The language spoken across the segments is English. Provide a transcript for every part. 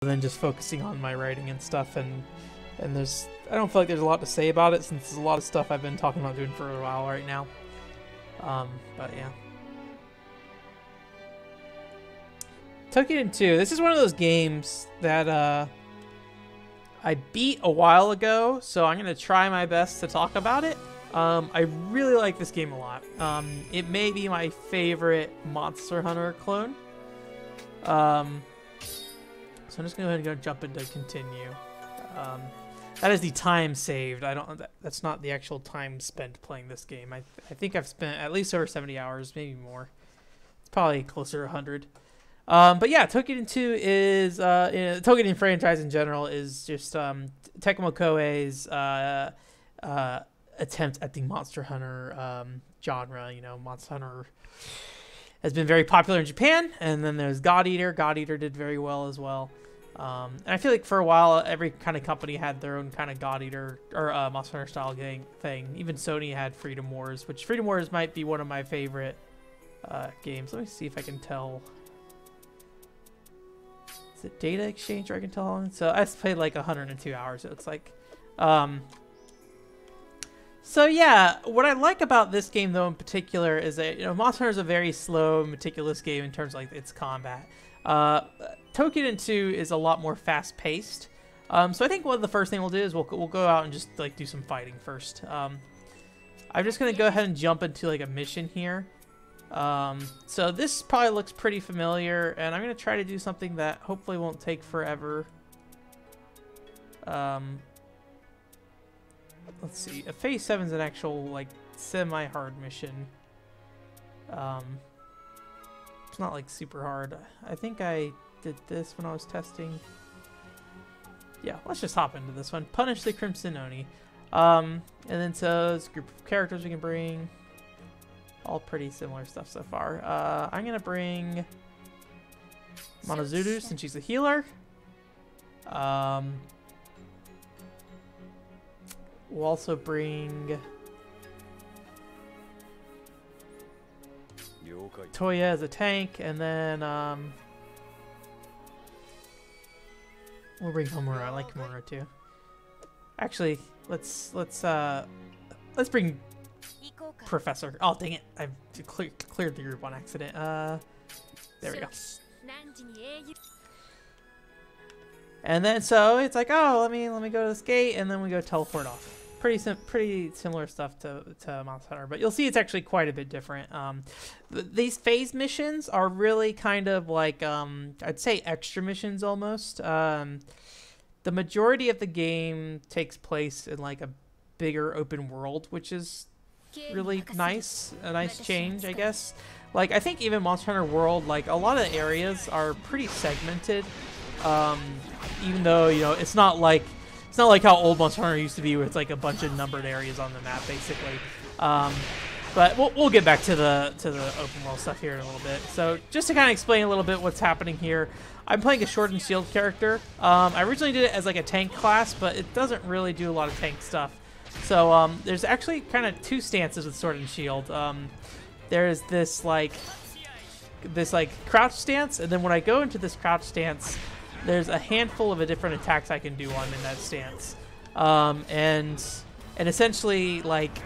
than just focusing on my writing and stuff. And I don't feel like there's a lot to say about it since there's a lot of stuff I've been talking about doing for a while right now. But yeah. Toukiden 2. This is one of those games that I beat a while ago, so I'm going to try my best to talk about it. I really like this game a lot. It may be my favorite Monster Hunter clone. So I'm just going to go ahead and go jump into continue. That is the time saved. That's not the actual time spent playing this game. I think I've spent at least over 70 hours, maybe more. It's probably closer to 100. But yeah, Toukiden 2 is Toukiden franchise in general is just Tecmo Koei's attempt at the Monster Hunter genre. You know, Monster Hunter has been very popular in Japan, and then there's God Eater. God Eater did very well as well. And I feel like for a while, every kind of company had their own kind of God Eater or Monster Hunter style game thing. Even Sony had Freedom Wars, which Freedom Wars might be one of my favorite games. Let me see if I can tell. Is it data exchange, or I can tell how long? So I played like 102 hours, it looks like. So yeah, what I like about this game though in particular is that, you know, Monster Hunter is a very slow, meticulous game in terms of like its combat. Toukiden 2 is a lot more fast-paced. So I think one of the first thing we'll do is we'll go out and just like do some fighting first. I'm just gonna go ahead and jump into like a mission here. So this probably looks pretty familiar, and I'm gonna try to do something that hopefully won't take forever. Let's see. A Phase 7 is an actual like semi-hard mission. It's not like super hard. I think I did this when I was testing. Yeah, let's just hop into this one. Punish the Crimson Oni. And then so it's a group of characters we can bring. All pretty similar stuff so far. I'm gonna bring Monozudu since she's a healer. We'll also bring Toya as a tank, and then we'll bring Homura. I like Homura too. Actually, let's bring Professor. Oh dang it! I cleared the group on accident. There we go. And then so it's like, oh, let me go to this gate, and then we go teleport off. Pretty similar stuff to Monster Hunter, but you'll see it's actually quite a bit different. These phase missions are really kind of like I'd say extra missions almost. The majority of the game takes place in like a bigger open world, which is really nice. A nice change, I guess. Like I think even Monster Hunter World, like a lot of the areas are pretty segmented. Even though, you know, it's not like how old Monster Hunter used to be, where it's like a bunch of numbered areas on the map, basically. But we'll get back to the open world stuff here in a little bit. So just to kind of explain a little bit what's happening here, I'm playing a Sword and Shield character. I originally did it as like a tank class, but it doesn't really do a lot of tank stuff. So there's actually kind of two stances with Sword and Shield. There's this like crouch stance, and then when I go into this crouch stance, there's a handful of different attacks I can do while I'm in that stance. And essentially, like,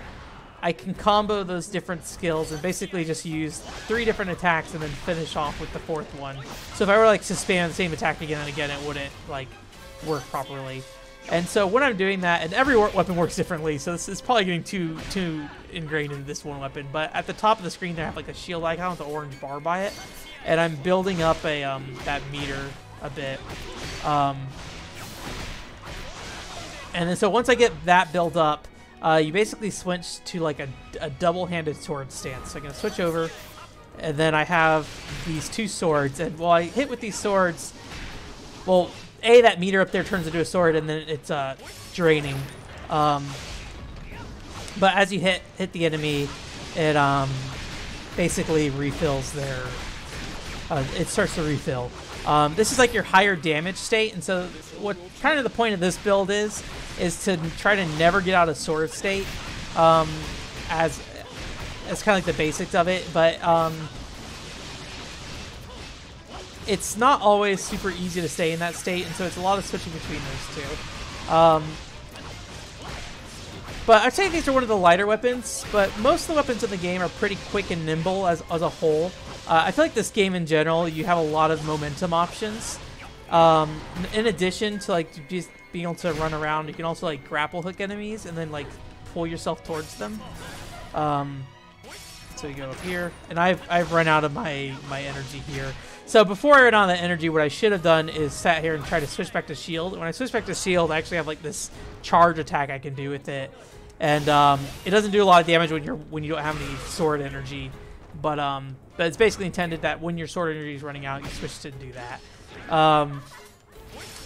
I can combo those different skills and basically just use 3 different attacks and then finish off with the 4th one. So if I were like to spam the same attack again and again, it wouldn't like work properly. And so when I'm doing that, and every weapon works differently, so this is probably getting too ingrained in this one weapon. But at the top of the screen there, I have like a shield icon with an orange bar by it, and I'm building up a that meter a bit. And then so once I get that built up, you basically switch to like a double-handed sword stance. So I'm gonna switch over, and then I have these 2 swords, and while I hit with these swords, well, that meter up there turns into a sword, and then it's draining. But as you hit the enemy, it basically refills their. It starts to refill. This is like your higher damage state, and so what kind of the point of this build is to try to never get out of sword state, as kind of like the basics of it. But it's not always super easy to stay in that state, and so it's a lot of switching between those two. But I'd say these are one of the lighter weapons, but most of the weapons in the game are pretty quick and nimble as a whole. I feel like this game in general, you have a lot of momentum options. In addition to like just being able to run around, you can also like grapple hook enemies and then like pull yourself towards them. So you go up here, and I've run out of my energy here. So before I ran out of the energy, what I should have done is sat here and tried to switch back to shield. When I switch back to shield, I actually have like this charge attack I can do with it, and it doesn't do a lot of damage when you don't have any sword energy, but it's basically intended that when your sword energy is running out, you switch to do that.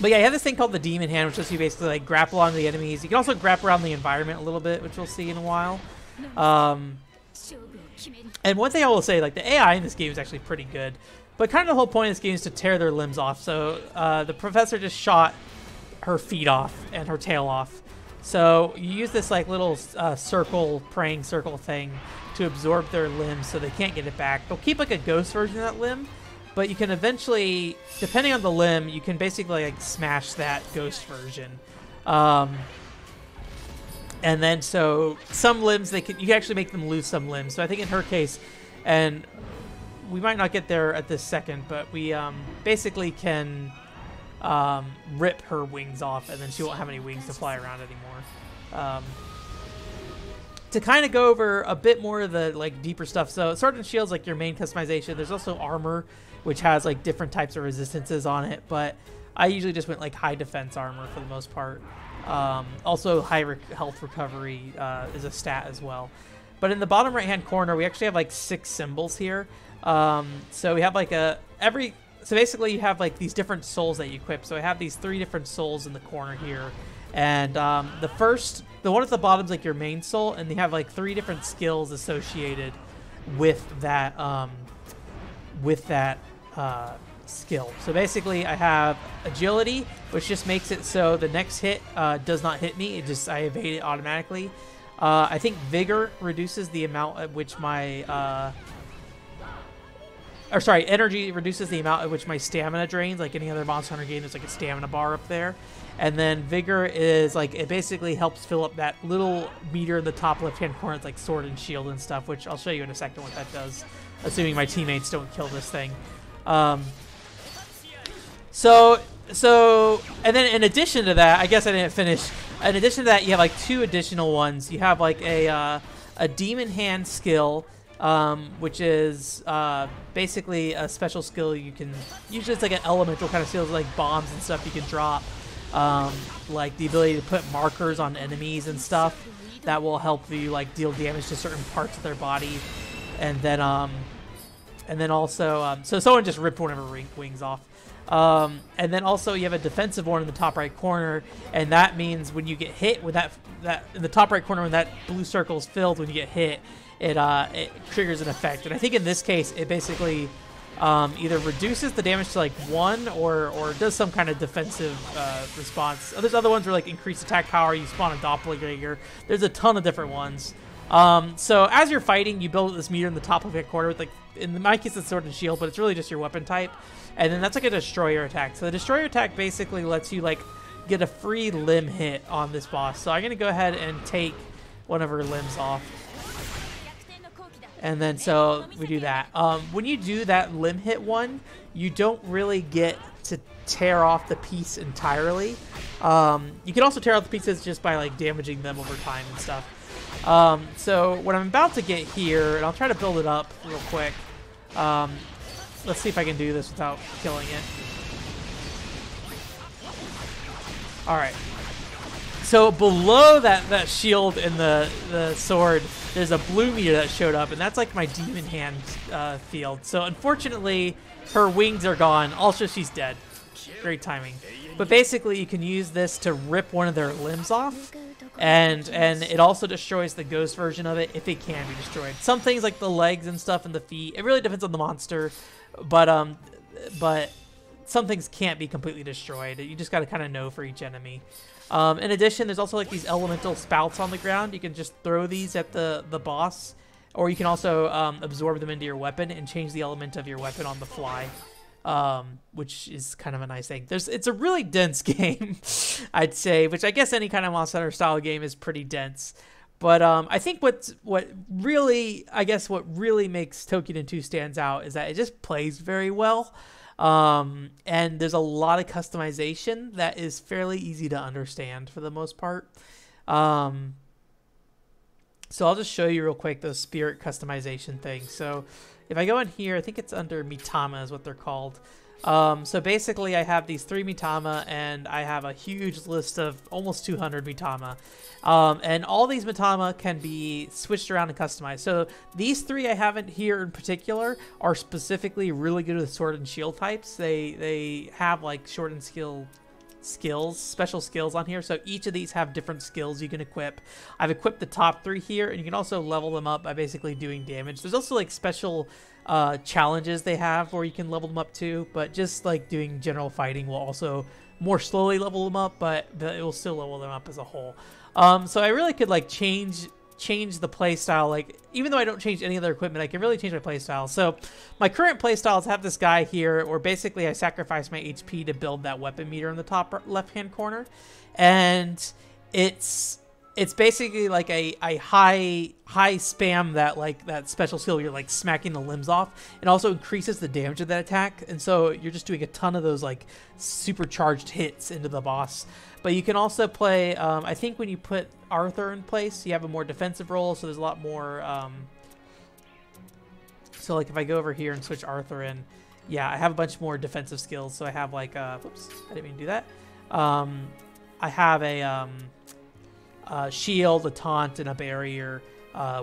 But yeah, you have this thing called the Demon Hand, which lets you basically like grapple onto the enemies. You can also grapple around the environment a little bit, which we'll see in a while. And one thing I will say, like the AI in this game is actually pretty good, but kind of the whole point of this game is to tear their limbs off. So the professor just shot her feet off and her tail off. So you use this like little praying circle thing to absorb their limbs so they can't get it back. They'll keep like a ghost version of that limb, but you can eventually, depending on the limb, you can basically like smash that ghost version. And then so some limbs, you can actually make them lose some limbs. So I think in her case, and we might not get there at this second, but we basically can rip her wings off, and then she won't have any wings to fly around anymore. To kind of go over a bit more of the like deeper stuff, so Sword and Shield's like your main customization. There's also armor, which has like different types of resistances on it, but I usually just went like high defense armor for the most part. Also high health recovery is a stat as well. But in the bottom right hand corner, we actually have like 6 symbols here. So we have like so basically you have like these different souls that you equip. So I have these 3 different souls in the corner here, and the one at the bottom is like your main soul, and they have like 3 different skills associated with that skill. So basically I have agility, which just makes it so the next hit does not hit me. I evade it automatically. I think vigor reduces the amount at which my energy reduces the amount at which my stamina drains. Like any other Monster Hunter game, there's like a stamina bar up there. And then vigor is like, it basically helps fill up that little meter in the top left hand corner. It's like sword and shield and stuff, which I'll show you in a second what that does, assuming my teammates don't kill this thing. So, and then in addition to that, I guess I didn't finish. In addition to that, you have like 2 additional ones. You have like a Demon Hand skill, which is basically a special skill you can, usually it's like an elemental kind of skill, like bombs and stuff you can drop. Like the ability to put markers on enemies and stuff that will help you like deal damage to certain parts of their body. And then also, so someone just ripped one of her wings off. And then also you have a defensive one in the top right corner, and that means when you get hit with that in the top right corner, when that blue circle is filled, when you get hit, it triggers an effect. And I think in this case, it basically either reduces the damage to like 1 or does some kind of defensive response. There's other ones where like increased attack power, you spawn a doppelganger. There's a ton of different ones. So as you're fighting, you build this meter in the top of your corner with like, in my case it's sword and shield, but it's really just your weapon type. And then that's like a destroyer attack. So the destroyer attack basically lets you like get a free limb hit on this boss. So I'm gonna go ahead and take one of her limbs off. And then so we do that. When you do that limb hit one, you don't really get to tear off the piece entirely. You can also tear off the pieces just by like damaging them over time and stuff. So what I'm about to get here, and I'll try to build it up real quick. Let's see if I can do this without killing it. Alright. So below that shield and the sword, there's a blue meter that showed up, and that's like my Demon Hand field. So unfortunately, her wings are gone. Also, she's dead. Great timing. But basically, you can use this to rip one of their limbs off, and it also destroys the ghost version of it if it can be destroyed. Some things like the legs and stuff and the feet, it really depends on the monster, but some things can't be completely destroyed. You just got to kind of know for each enemy. In addition, there's also like these elemental spouts on the ground. You can just throw these at the boss, or you can also absorb them into your weapon and change the element of your weapon on the fly. which is kind of a nice thing. It's a really dense game, I'd say, which I guess any kind of Monster Hunter style game is pretty dense. But I think what really makes Toukiden 2 stands out is that it just plays very well. And there's a lot of customization that is fairly easy to understand for the most part. So I'll just show you real quick those spirit customization things. So if I go in here, I think it's under Mitama is what they're called. So basically I have these 3 Mitama, and I have a huge list of almost 200 Mitama. And all these Mitama can be switched around and customized. So these 3 I haven't here in particular are specifically really good with sword and shield types. They have like sword and special skills on here. So each of these have different skills you can equip. I've equipped the top 3 here, and you can also level them up by basically doing damage. There's also like special challenges they have where you can level them up too, but just like doing general fighting will also more slowly level them up, but it will still level them up as a whole. So I really could like change the playstyle. Like, even though I don't change any other equipment, I can really change my playstyle. So my current playstyle is have this guy here, where basically I sacrifice my HP to build that weapon meter in the top left-hand corner, and it's basically like a high spam that special skill. You're like smacking the limbs off. It also increases the damage of that attack, and so you're just doing a ton of those like supercharged hits into the boss. But you can also play, I think when you put Arthur in place, you have a more defensive role, so there's a lot more, so like if I go over here and switch Arthur in, yeah, I have a bunch more defensive skills. So I have like, whoops, I didn't mean to do that. I have a shield, a taunt, and a barrier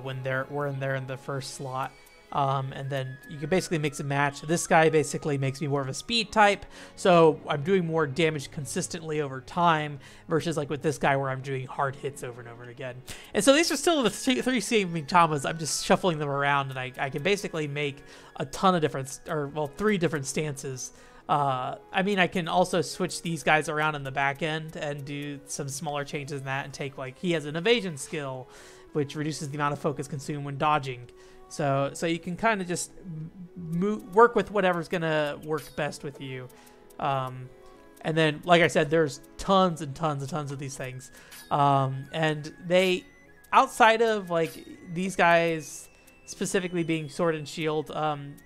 when they're in the first slot. And then you can basically mix and match. This guy basically makes me more of a speed type, so I'm doing more damage consistently over time, versus like with this guy where I'm doing hard hits over and over again. And so these are still the 3 same Mitamas. I'm just shuffling them around, and I can basically make a ton of different, 3 different stances. I mean, I can also switch these guys around in the back end and do some smaller changes in that, and take like, he has an evasion skill, which reduces the amount of focus consumed when dodging. So you can kind of just work with whatever's gonna work best with you. And then, like I said, there's tons and tons and tons of these things. And they, outside of like these guys specifically being sword and shield,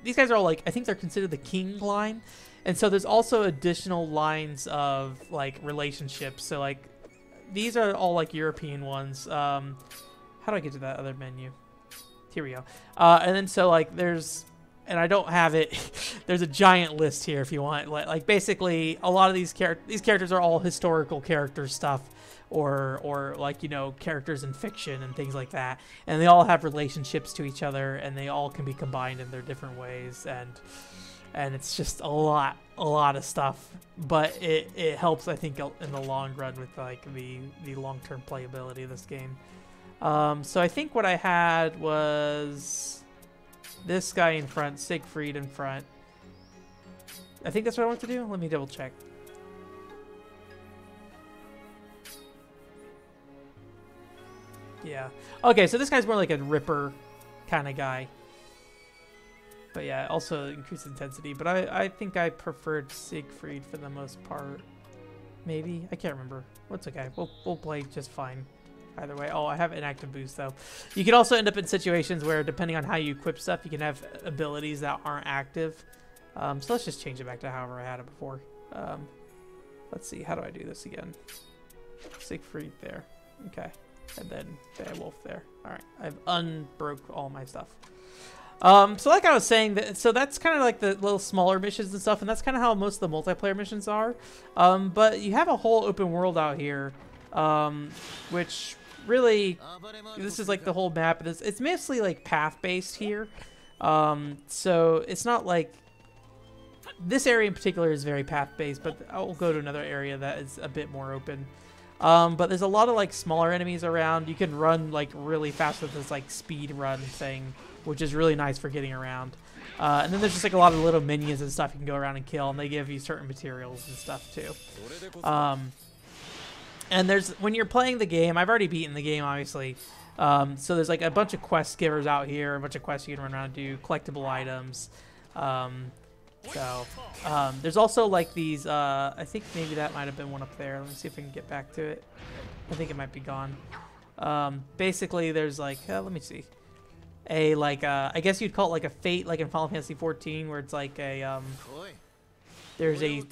these guys are all like, I think they're considered the king line. And so there's also additional lines of like relationships. So like these are all like European ones. How do I get to that other menu? Here we go. And then so like there's, and I don't have it, there's a giant list here if you want. Like basically a lot of these characters are all historical character stuff, or like, you know, characters in fiction and things like that. And they all have relationships to each other, and they all can be combined in their different ways. And it's just a lot of stuff, but it helps, I think, in the long run with like the long-term playability of this game. So I think what I had was this guy in front, Siegfried in front. I think that's what I want to do. Let me double check. Yeah. Okay, so this guy's more like a Ripper kind of guy. But yeah, also increased intensity. But I think I preferred Siegfried for the most part. Maybe? I can't remember. What's okay. We'll play just fine. Either way. Oh, I have an active boost, though. You can also end up in situations where, depending on how you equip stuff, you can have abilities that aren't active. So let's just change it back to however I had it before. Let's see. How do I do this again? Siegfried there. Okay. And then Beowulf there. All right. I've unbroke all my stuff. So like I was saying, so that's kind of like the little smaller missions and stuff, and that's kind of how most of the multiplayer missions are. But you have a whole open world out here, which really, this is like the whole map. It's mostly like path-based here. So it's not like, this area in particular is very path-based, but I'll go to another area that is a bit more open. But there's a lot of like smaller enemies around. You can run like really fast with this like speed run thing, which is really nice for getting around. And then there's just like a lot of little minions and stuff you can go around and kill, and they give you certain materials and stuff too. And there's, when you're playing the game, I've already beaten the game, obviously. So there's like a bunch of quest givers out here, a bunch of quests you can run around and do, collectible items. So there's also like these, I think maybe that might have been one up there. Let me see if I can get back to it. I think it might be gone. Basically there's like, let me see. A like, I guess you'd call it like a fate, like in Final Fantasy 14, where it's like a, there's a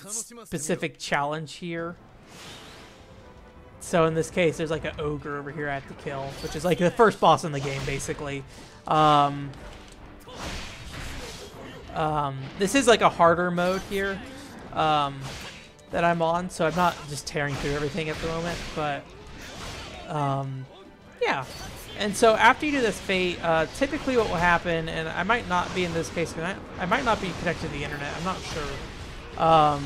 specific challenge here. So in this case, there's like an ogre over here I have to kill, which is like the first boss in the game, basically. This is like a harder mode here that I'm on, so I'm not just tearing through everything at the moment, but yeah. And so after you do this fate, typically what will happen, and I might not be in this case, I might not be connected to the internet, I'm not sure.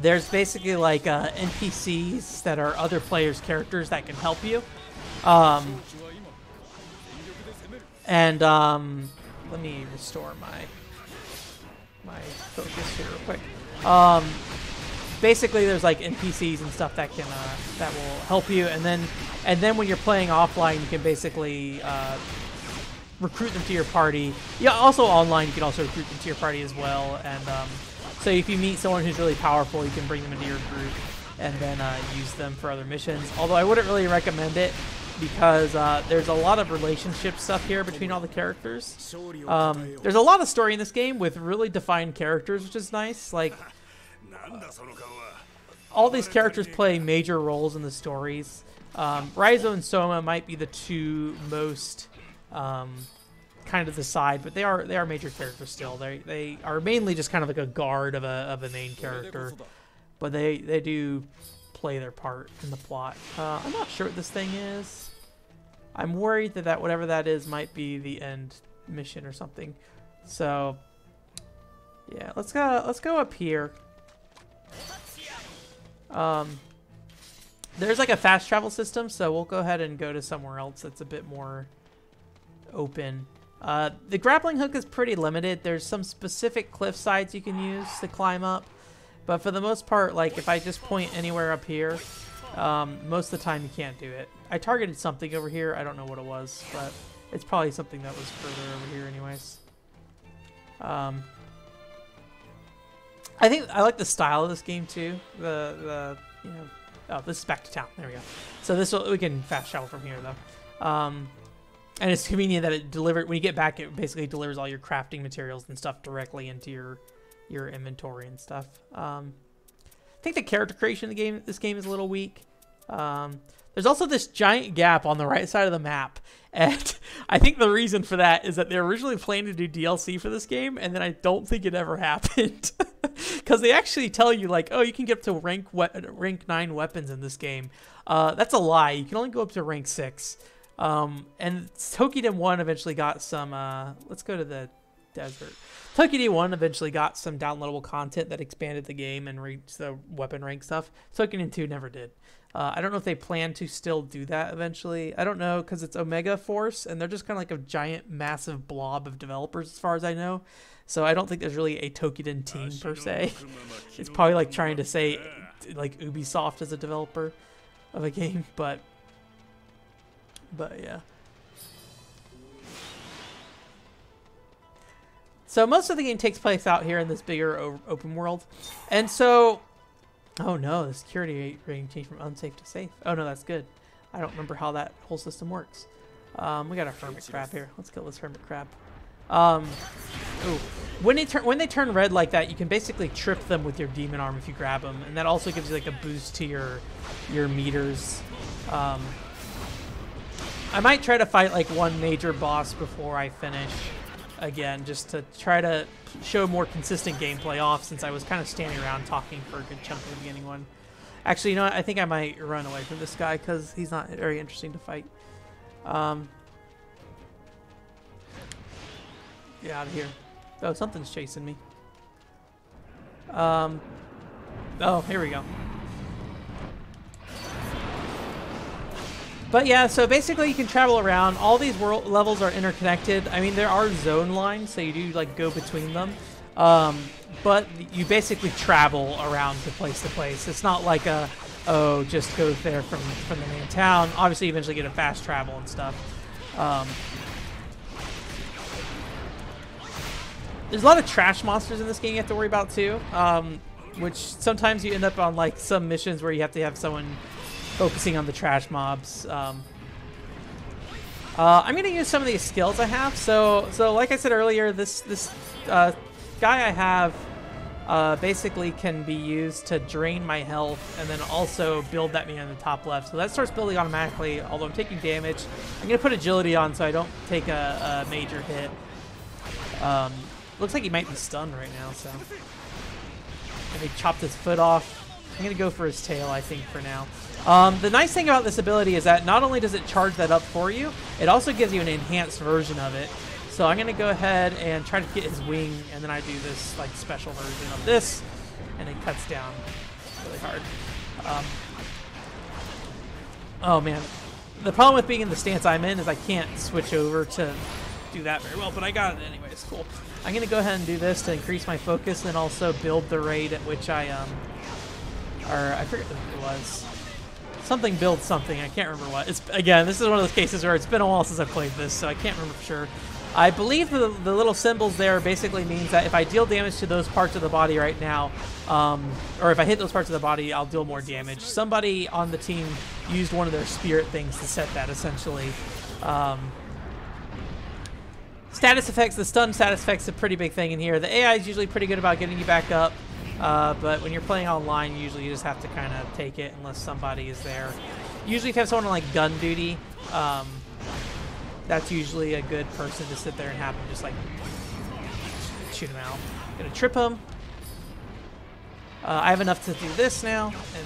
There's basically like NPCs that are other players' characters that can help you. Let me restore my focus here real quick. Basically, there's like NPCs and stuff that can that will help you, and then when you're playing offline, you can basically recruit them to your party. Yeah, also online, you can also recruit them to your party as well. And so if you meet someone who's really powerful, you can bring them into your group and then use them for other missions. Although I wouldn't really recommend it, because there's a lot of relationship stuff here between all the characters. There's a lot of story in this game with really defined characters, which is nice. Like, all these characters play major roles in the stories. Raizo and Soma might be the two most kind of the side, but they are major characters still. They are mainly just kind of like a guard of a main character, but they do play their part in the plot. I'm not sure what this thing is. I'm worried that whatever that is might be the end mission or something. So yeah, let's go up here. There's like a fast travel system, so we'll go ahead and go to somewhere else that's a bit more open. The grappling hook is pretty limited. There's some specific cliff sides you can use to climb up, but for the most part, like if I just point anywhere up here, most of the time you can't do it. I targeted something over here. I don't know what it was, but it's probably something that was further over here anyways. I think I like the style of this game too. The you know, oh, this is back to town. There we go. So we can fast travel from here though. And it's convenient that when you get back, it basically delivers all your crafting materials and stuff directly into your inventory and stuff. I think the character creation of this game is a little weak. There's also this giant gap on the right side of the map, and I think the reason for that is that they originally planned to do DLC for this game, and then I don't think it ever happened. Because they actually tell you, like, oh, you can get up to rank 9 weapons in this game. That's a lie. You can only go up to rank 6. And Toukiden 1 eventually got some, let's go to the desert. Toukiden 1 eventually got some downloadable content that expanded the game and reached the weapon rank stuff. Toukiden 2 never did. I don't know if they plan to still do that eventually. I don't know, because it's Omega Force, and they're just kind of like a giant, massive blob of developers as far as I know. So I don't think there's really a Toukiden team per se. It's probably like trying to say like Ubisoft as a developer of a game, but yeah. So most of the game takes place out here in this bigger open world. And so, oh no, the security rating changed from unsafe to safe. Oh no, that's good. I don't remember how that whole system works. We got a hermit crab here. Let's kill this hermit crab. Ooh. When they turn red like that, you can basically trip them with your demon arm if you grab them, and that also gives you like a boost to your meters. I might try to fight like one major boss before I finish again, just to try to show more consistent gameplay off, since I was kind of standing around talking for a good chunk of the beginning one. Actually, you know what? I think I might run away from this guy because he's not very interesting to fight. Get out of here. Oh, something's chasing me. Oh, here we go. But yeah, so basically you can travel around. All these levels are interconnected. I mean, there are zone lines, so you do like go between them. But you basically travel around to place. It's not like just go there from the main town. Obviously, you eventually get a fast travel and stuff. There's a lot of trash monsters in this game you have to worry about too, which sometimes you end up on like some missions where you have to have someone focusing on the trash mobs. I'm gonna use some of these skills I have. So like I said earlier, this guy I have basically can be used to drain my health and then also build that minion on the top left. So that starts building automatically, although I'm taking damage. I'm going to put agility on so I don't take a major hit. Looks like he might be stunned right now, so maybe chopped his foot off. I'm going to go for his tail, I think, for now. The nice thing about this ability is that not only does it charge that up for you, it also gives you an enhanced version of it. So I'm going to go ahead and try to get his wing, and then I do this like special version of this, and it cuts down really hard. Oh man, the problem with being in the stance I'm in is I can't switch over to do that very well, but I got it anyway. It's cool. I'm going to go ahead and do this to increase my focus and also build the rate at which I forget what it was. Something builds something. I can't remember what. It's again, this is one of those cases where it's been a while since I played this, so I can't remember for sure. I believe the little symbols there basically means that if I deal damage to those parts of the body right now, or if I hit those parts of the body, I'll deal more damage. Somebody on the team used one of their spirit things to set that, essentially. Status effects, the stun status effects is a pretty big thing in here. The AI is usually pretty good about getting you back up, but when you're playing online, usually you just have to kind of take it unless somebody is there. Usually if you have someone on like gun duty, that's usually a good person to sit there and have him just like shoot him out. Gonna trip him. I have enough to do this now, and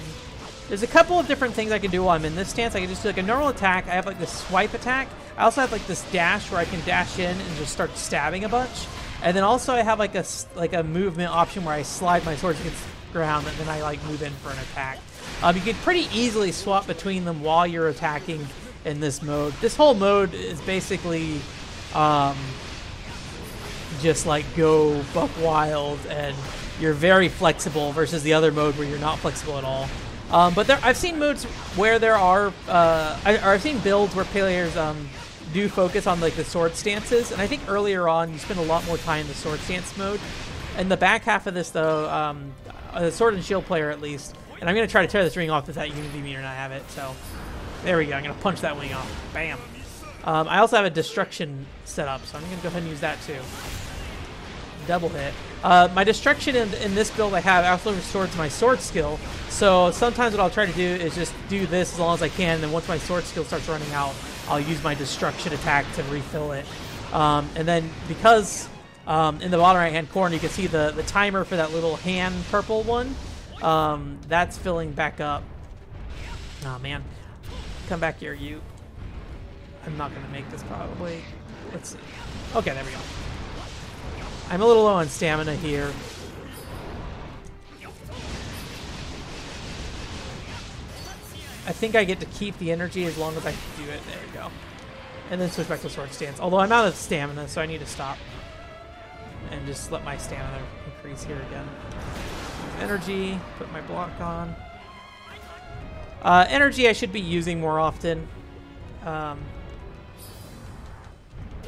there's a couple of different things I can do while I'm in this stance. I can just do like a normal attack. I have like this swipe attack. I also have like this dash where I can dash in and just start stabbing a bunch. And then also I have like a movement option where I slide my swords against the ground and then I like move in for an attack. You can pretty easily swap between them while you're attacking in this mode. This whole mode is basically just like go buck wild, and you're very flexible versus the other mode where you're not flexible at all. But I've seen modes where there are, I've seen builds where players do focus on like the sword stances, and I think earlier on you spend a lot more time in the sword stance mode. In the back half of this though, the sword and shield player at least, and I'm going to try to tear this ring off with that unity meter and I have it, so there we go. I'm going to punch that wing off. Bam. I also have a destruction set up, so I'm going to go ahead and use that too. Double hit. My destruction in this build I have also restores my sword skill, so sometimes what I'll try to do is just do this as long as I can, and then once my sword skill starts running out, I'll use my destruction attack to refill it. And then because in the bottom right hand corner you can see the timer for that little hand purple one, that's filling back up. Oh man. Come back here, you. I'm not going to make this probably. Let's see. Okay, there we go. I'm a little low on stamina here. I think I get to keep the energy as long as I can do it. There we go. And then switch back to sword stance. Although I'm out of stamina, so I need to stop. And just let my stamina increase here again. Energy. Put my block on. Energy I should be using more often. And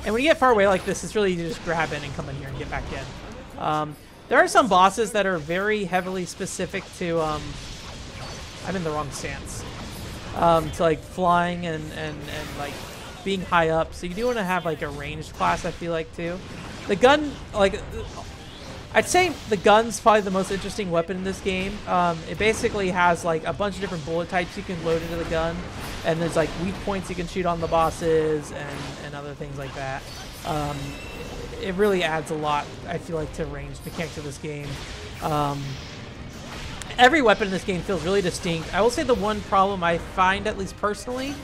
when you get far away like this, it's really easy to just grab in and come in here and get back in. There are some bosses that are very heavily specific to, I'm in the wrong stance, to like flying and like being high up. So you do want to have like a ranged class, I feel like, too. The gun, like, I'd say the gun's probably the most interesting weapon in this game. It basically has like a bunch of different bullet types you can load into the gun, and there's like weak points you can shoot on the bosses and other things like that. It really adds a lot, I feel like, to ranged mechanics of this game. Every weapon in this game feels really distinct. I will say the one problem I find, at least personally,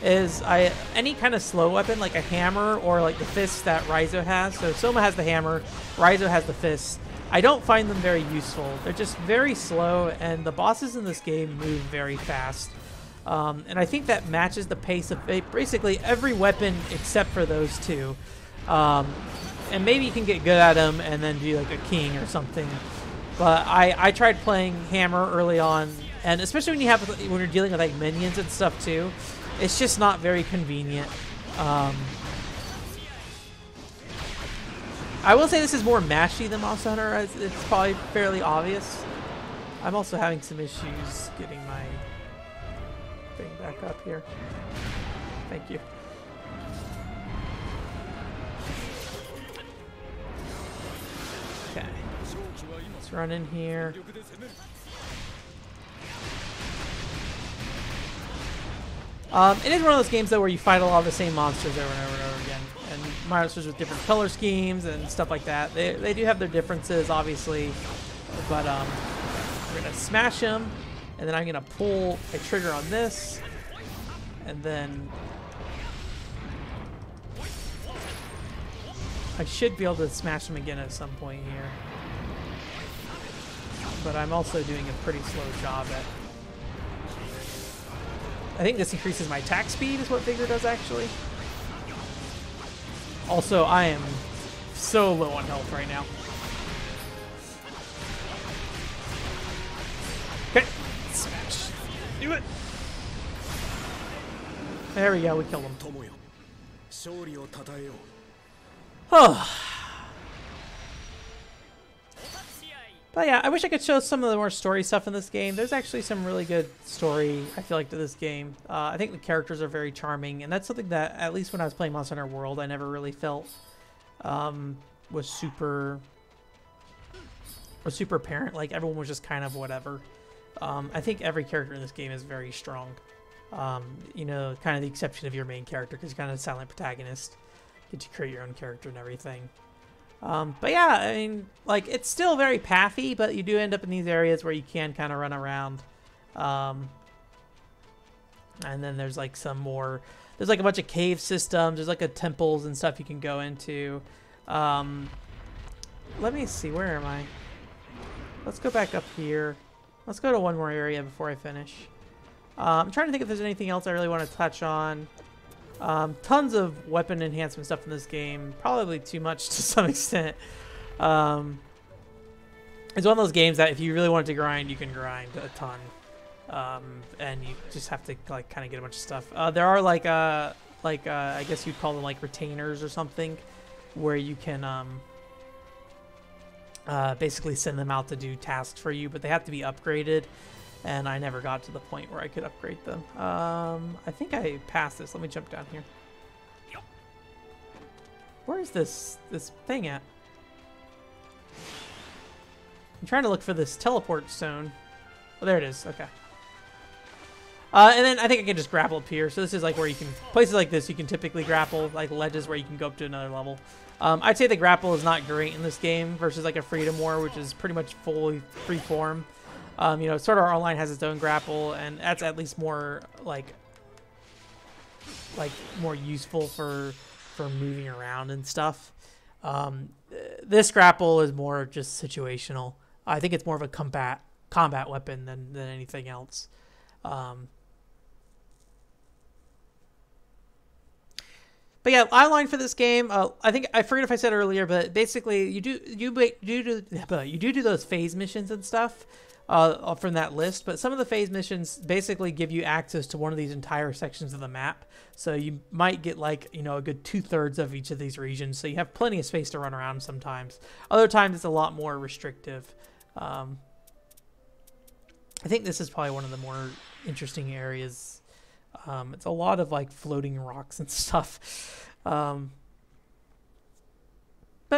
is any kind of slow weapon, like a hammer or like the fists that Raizo has. So Soma has the hammer, Raizo has the fists. I don't find them very useful. They're just very slow, and the bosses in this game move very fast. And I think that matches the pace of basically every weapon except for those two. And maybe you can get good at them and then be like a king or something. But I tried playing hammer early on, and especially when you're dealing with like minions and stuff too, it's just not very convenient. I will say this is more mashy than Monster Hunter, as it's probably fairly obvious. I'm also having some issues getting my thing back up here. Thank you. Okay. Let's run in here. It is one of those games though where you fight a lot of the same monsters over and over and over again, and monsters with different color schemes and stuff like that. They do have their differences, obviously, but we're gonna smash them, and then I'm gonna pull a trigger on this, and then I should be able to smash them again at some point here. But I'm also doing a pretty slow job at. I think this increases my attack speed is what Vigor does actually. Also, I am so low on health right now. Okay, smash. Do it. There we go, we killed him. Oh. But yeah, I wish I could show some of the more story stuff in this game. There's actually some really good story, I feel like, to this game. I think the characters are very charming, and that's something that, at least when I was playing Monster Hunter World, I never really felt was super apparent. Like, everyone was just kind of whatever. I think every character in this game is very strong. You know, kind of the exception of your main character, because you're kind of a silent protagonist. Get to create your own character and everything. But yeah, I mean, like, it's still very pathy, but you do end up in these areas where you can kind of run around. And then there's like some more, there's like a bunch of cave systems, there's like a temples and stuff you can go into. Let me see, where am I? Let's go back up here. Let's go to one more area before I finish. I'm trying to think if there's anything else I really want to touch on. Tons of weapon enhancement stuff in this game. Probably too much to some extent. It's one of those games that if you really wanted to grind, you can grind a ton. And you just have to like kind of get a bunch of stuff. There are like I guess you'd call them like retainers or something, where you can basically send them out to do tasks for you, but they have to be upgraded. And I never got to the point where I could upgrade them. I think I passed this. Let me jump down here. Where is this thing at? I'm trying to look for this teleport zone. Oh, there it is. Okay. And then I think I can just grapple up here. So this is like where you can, places like this, you can typically grapple, like ledges where you can go up to another level. I'd say the grapple is not great in this game versus like a Freedom War, which is pretty much fully free form. You know, Sword Art Online has its own grapple, and that's at least more like more useful for moving around and stuff. This grapple is more just situational. I think it's more of a combat weapon than anything else. But yeah, outline for this game. I think I forget if I said earlier, but basically you do those phase missions and stuff. From that list, but some of the phase missions basically give you access to one of these entire sections of the map, so you might get like, you know, a good 2/3 of each of these regions, so you have plenty of space to run around sometimes. Other times it's a lot more restrictive. I think this is probably one of the more interesting areas. It's a lot of like floating rocks and stuff. But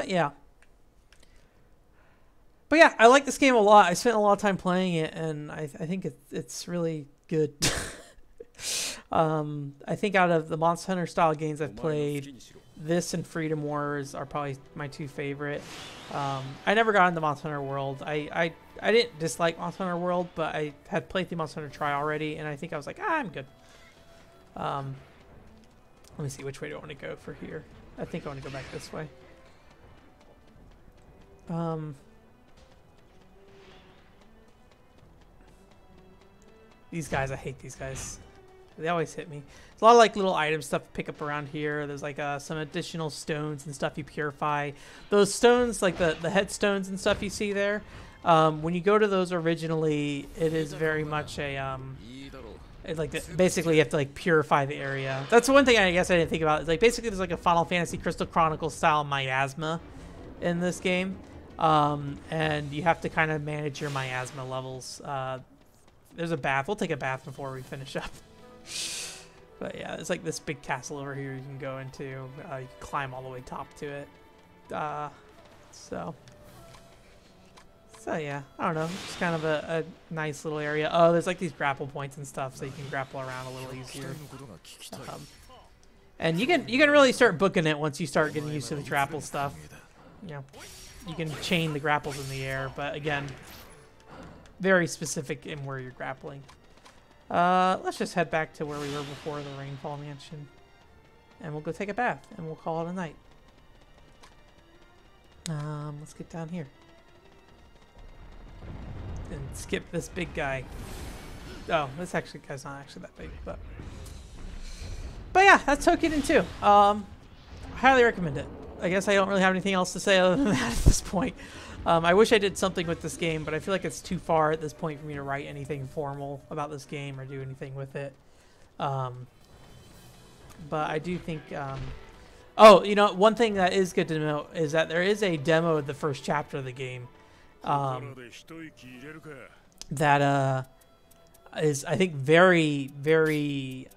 yeah. But yeah, I like this game a lot. I spent a lot of time playing it, and I think it's really good. I think out of the Monster Hunter style games I've played, this and Freedom Wars are probably my two favorite. I never got into Monster Hunter World. I didn't dislike Monster Hunter World, but I had played through Monster Hunter Tri already, and I think I was like, I'm good. Let me see, which way do I want to go for here? I think I want to go back this way. These guys, I hate these guys. They always hit me. There's a lot of like little item stuff to pick up around here. There's like some additional stones and stuff you purify. Those stones, like the headstones and stuff you see there, when you go to those originally, it is very much a basically you have to like purify the area. That's one thing I guess I didn't think about. It's like basically there's like a Final Fantasy Crystal Chronicles style miasma in this game, and you have to kind of manage your miasma levels. There's a bath. We'll take a bath before we finish up. But yeah, it's like this big castle over here you can go into. You can climb all the way top to it. So yeah, I don't know. It's kind of a nice little area. Oh, there's like these grapple points and stuff, so you can grapple around a little easier. And you can really start booking it once you start getting used to the grapple stuff. You know, you can chain the grapples in the air, but again, very specific in where you're grappling. Let's just head back to where we were before the Rainfall Mansion, and we'll go take a bath, and we'll call it a night. Let's get down here and skip this big guy. Oh, this actually guy's not actually that big, but yeah, that's Toukiden 2. Highly recommend it. I guess I don't really have anything else to say other than that at this point. I wish I did something with this game, but I feel like it's too far at this point for me to write anything formal about this game or do anything with it. But I do think... oh, you know, one thing that is good to note is that there is a demo of the first chapter of the game. That is, I think, very, very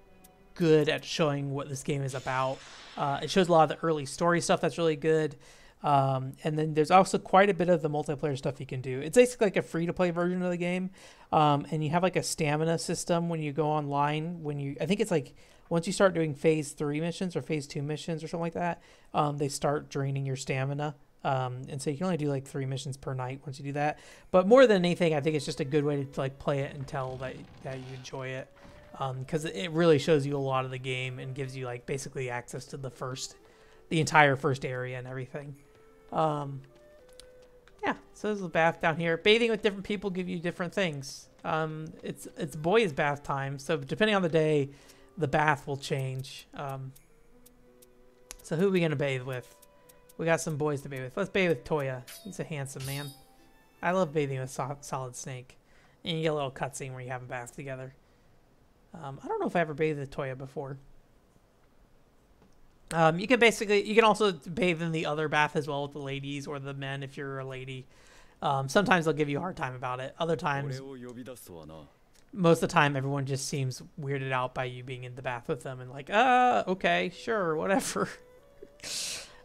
good at showing what this game is about. It shows a lot of the early story stuff that's really good. And then there's also quite a bit of the multiplayer stuff you can do. It's basically like a free-to-play version of the game. And you have like a stamina system when you go online. I think it's like once you start doing phase 3 missions or phase 2 missions or something like that, they start draining your stamina. And so you can only do like 3 missions per night once you do that. But more than anything, I think it's just a good way to like play it and tell that you enjoy it. Because it really shows you a lot of the game and gives you like basically access to the entire first area and everything. Yeah, so there's a bath down here. Bathing with different people give you different things. It's boys' bath time, so depending on the day, the bath will change. So who are we gonna bathe with? We got some boys to bathe with. Let's bathe with Toya. He's a handsome man. I love bathing with Solid Snake. And you get a little cutscene where you have a bath together. I don't know if I ever bathed with Toya before. You can also bathe in the other bath as well with the ladies or the men if you're a lady. Sometimes they'll give you a hard time about it. Other times, most of the time, everyone just seems weirded out by you being in the bath with them and like, okay, sure, whatever.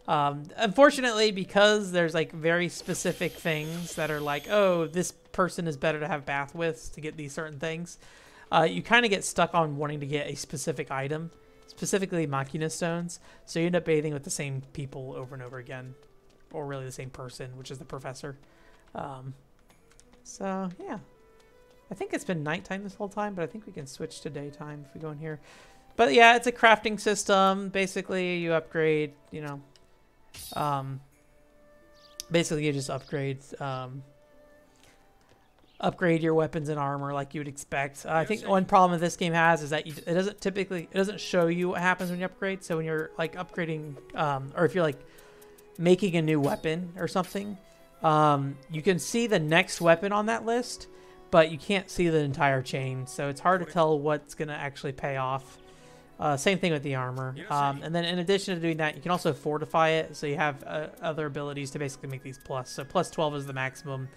Unfortunately, because there's like very specific things that are like, oh, this person is better to have bath with to get these certain things, you kind of get stuck on wanting to get a specific item, specifically Machina Stones, so you end up bathing with the same people over and over again, or really the same person, which is the professor. So yeah, I think it's been nighttime this whole time, but I think we can switch to daytime if we go in here. But yeah, it's a crafting system. Basically, you upgrade, you know, basically you just upgrade your weapons and armor like you would expect. I think one problem that this game has is that it doesn't show you what happens when you upgrade. So when you're like upgrading, or if you're like making a new weapon or something, you can see the next weapon on that list, but you can't see the entire chain. So it's hard to tell what's going to actually pay off. Same thing with the armor. And then in addition to doing that, you can also fortify it. So you have other abilities to basically make these plus. So plus 12 is the maximum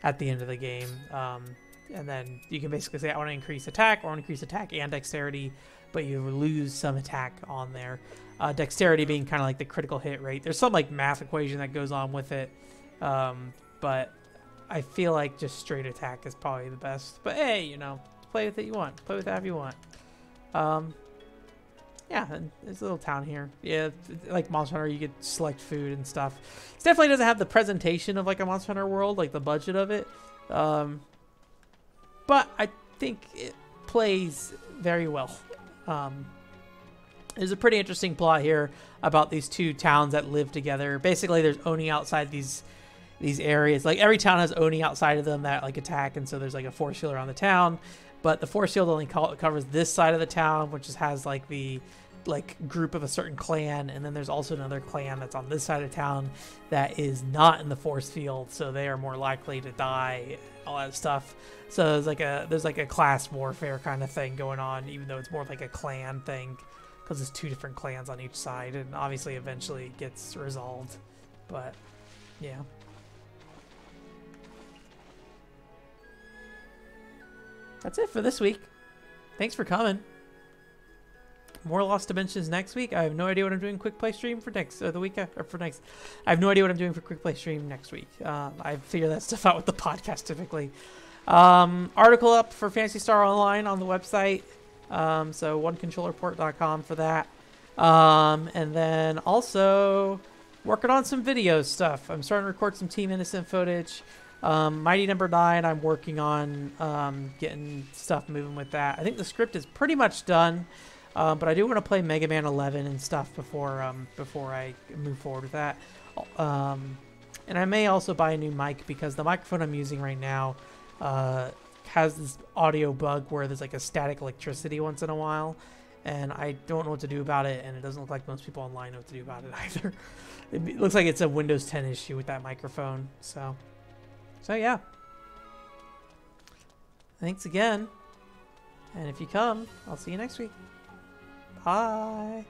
at the end of the game. And then you can basically say, I want to increase attack, or I want to increase attack and dexterity, but you lose some attack on there. Dexterity being kind of like the critical hit rate. There's some like math equation that goes on with it. But I feel like just straight attack is probably the best. But hey, you know, play with it you want. Play with that if you want. Yeah, and there's a little town here. Yeah, like Monster Hunter, you get select food and stuff. It definitely doesn't have the presentation of like a Monster Hunter world, like the budget of it. But I think it plays very well. There's a pretty interesting plot here about these two towns that live together. Basically, there's Oni outside these areas. Like every town has Oni outside of them that like attack, and so there's like a force field around the town. But the force field only covers this side of the town, which has like the group of a certain clan, and then there's also another clan that's on this side of town that is not in the force field, so they are more likely to die, all that stuff. So there's like a class warfare kind of thing going on, even though it's more like a clan thing, because there's two different clans on each side, and obviously eventually it gets resolved. But Yeah. That's it for this week. Thanks for coming. More Lost Dimensions next week. I have no idea what I'm doing quick play stream for next the week or for next. I have no idea what I'm doing for quick play stream next week. I figure that stuff out with the podcast typically. Article up for Phantasy Star Online on the website. So onecontrollerport.com for that. And then also working on some video stuff. I'm starting to record some Team Innocent footage. Mighty Number 9, I'm working on getting stuff moving with that. I think the script is pretty much done. But I do want to play Mega Man 11 and stuff before I move forward with that. And I may also buy a new mic because the microphone I'm using right now has this audio bug where there's like a static electricity once in a while, and I don't know what to do about it, and it doesn't look like most people online know what to do about it either. It looks like it's a Windows 10 issue with that microphone. So yeah. Thanks again. And if you come, I'll see you next week. Bye.